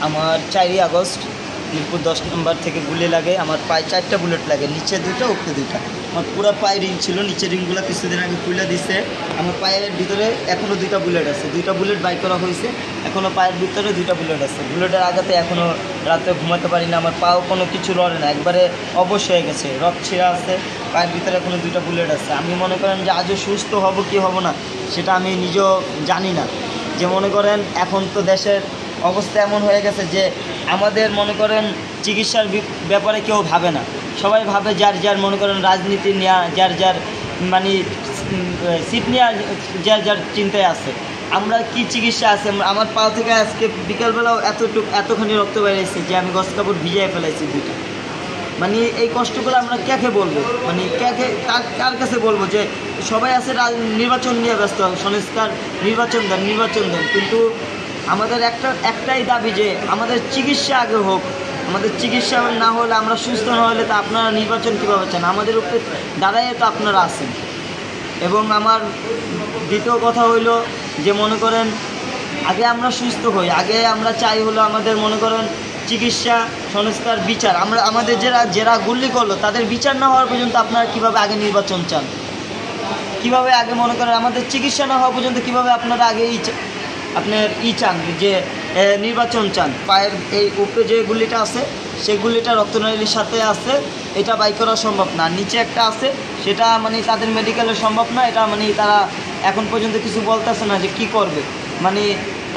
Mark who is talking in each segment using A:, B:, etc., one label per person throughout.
A: আমার 4ই আগস্ট মিরপুর 10 নম্বর থেকে গুলি লাগে। আমার পায়ে 4টা বুলেট লাগে, নিচে 2টা উপরে 2টা। আমার পুরো পায়ে রিং ছিল, নিচের রিংগুলো কিছুদিন আগে খুলে দিছে। আমার পায়ের ভিতরে এখনও 2টা বুলেট আছে, 2টা বুলেট বাই করা হয়েছে, এখনও পায়ের ভিতরে 2টা বুলেট আছে। বুলেটের আঘাতে এখনও রাতে ঘুমাতে পারি না, আমার পাও কোনো কিছু লড়ে না, একবারে অবশ হয়ে গেছে, রক ছিঁড়া আছে, পায়ের ভিতরে এখনও 2টা বুলেট আছে। আমি মনে করেন যে আজও সুস্থ হব কি হব না সেটা আমি নিজেও জানি না। যে মনে করেন এখন তো দেশের অবস্থা এমন হয়ে গেছে যে আমাদের মনে করেন চিকিৎসার ব্যাপারে কেউ ভাবে না, সবাই ভাবে যার যার মনে করেন রাজনীতি নেওয়া, যার যার মানে সিট নেওয়া, যার যার চিন্তায় আছে। আমরা কি চিকিৎসা আছে, আমার পা থেকে আজকে বিকালবেলাও এতখানি রক্ত বেরিয়েছে যে আমি গস কাপড় ভিজিয়ে ফেলাইছি 2টা। মানে এই কষ্টগুলো আমরা কাকে বলবো, মানে কার কাছে বলবো যে সবাই আছে নির্বাচন নিয়ে ব্যস্ত, সংস্কার নির্বাচন দেন, কিন্তু আমাদের একটাই দাবি যে আমাদের চিকিৎসা আগে হোক। আমাদের চিকিৎসা না হলে, আমরা সুস্থ না হলে তো আপনারা নির্বাচন কীভাবে চান? আমাদের উপরে দাঁড়াইয়ে তো আপনারা আছেন। এবং আমার দ্বিতীয় কথা হইল যে মনে করেন আগে আমরা সুস্থ হই, আগে আমরা চাই হলো আমাদের মনে করেন চিকিৎসা, সংস্কার, বিচার। আমাদের যারা গুলি করলো তাদের বিচার না হওয়ার পর্যন্ত আপনারা কীভাবে আগে নির্বাচন চান? কীভাবে আগে মনে করেন আমাদের চিকিৎসা না হওয়া পর্যন্ত কীভাবে আপনারা আগে আপনার চান যে নির্বাচন চান? পায়ের এই উপরে যে গুলিটা আছে সেই গুলিটা রক্তনালীর সাথে আছে, এটা বাই করা সম্ভব না। নিচে একটা আছে, সেটা মানে তাদের মেডিকেলে সম্ভব না, এটা মানে তারা এখন পর্যন্ত কিছু বলতেছে না যে কি করবে। মানে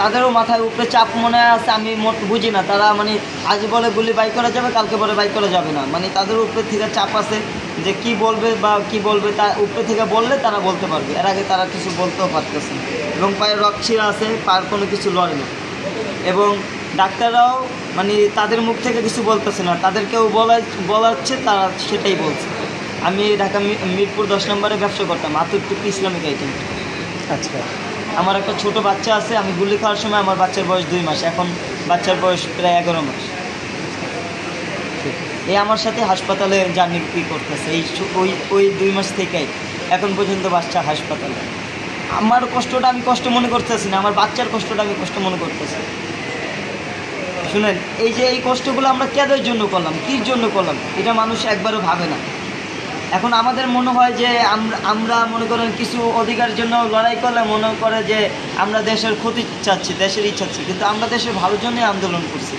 A: তাদেরও মাথায় উপরে চাপ মনে আছে, আমি মোট বুঝি না। তারা মানে আজ বলে গুলি বাই করা যাবে, কালকে বলে বাই করা যাবে না। মানে তাদের উপরে থেকে চাপ আছে যে কি বলবে তার উপরে থেকে বললে তারা বলতে পারবে, এর আগে তারা কিছু বলতেও পারতেছে না। এবং পায়ের রক ছিঁড়া আছে, পায়ের কোনো কিছু লড়ে না। এবং ডাক্তাররাও মানে তাদের মুখ থেকে কিছু বলতেছে না, তাদেরকেও বলাচ্ছে, তারা সেটাই বলছে। আমি ঢাকা মিরপুর 10 নম্বরে ব্যবসা করতাম, আতুরটুকু ইসলামিক আইটেম।
B: আচ্ছা,
A: আমার একটা ছোট বাচ্চা আছে, আমি গুলি খাওয়ার সময় আমার বাচ্চার বয়স 2 মাস, এখন বাচ্চার বয়স প্রায় 11 মাস। এই আমার সাথে হাসপাতালে জার্নি করতেছে ওই 2 মাস থেকেই এখন পর্যন্ত বাচ্চা হাসপাতালে। আমার কষ্টটা আমি কষ্ট মনে করতেছি না, আমার বাচ্চার কষ্টটা আমি কষ্ট মনে করতেছি। শুনেন, এই কষ্টগুলো আমরা কেদের জন্য করলাম, কির জন্য করলাম, এটা মানুষ একবারও ভাবে না। এখন আমাদের মনে হয় যে আমরা মনে করেন কিছু অধিকারের জন্য লড়াই করলে মনে করে যে আমরা দেশের ক্ষতি চাচ্ছি, দেশের ইচ্ছা চাচ্ছি, কিন্তু আমরা দেশের ভালোর জন্যই আন্দোলন করছি।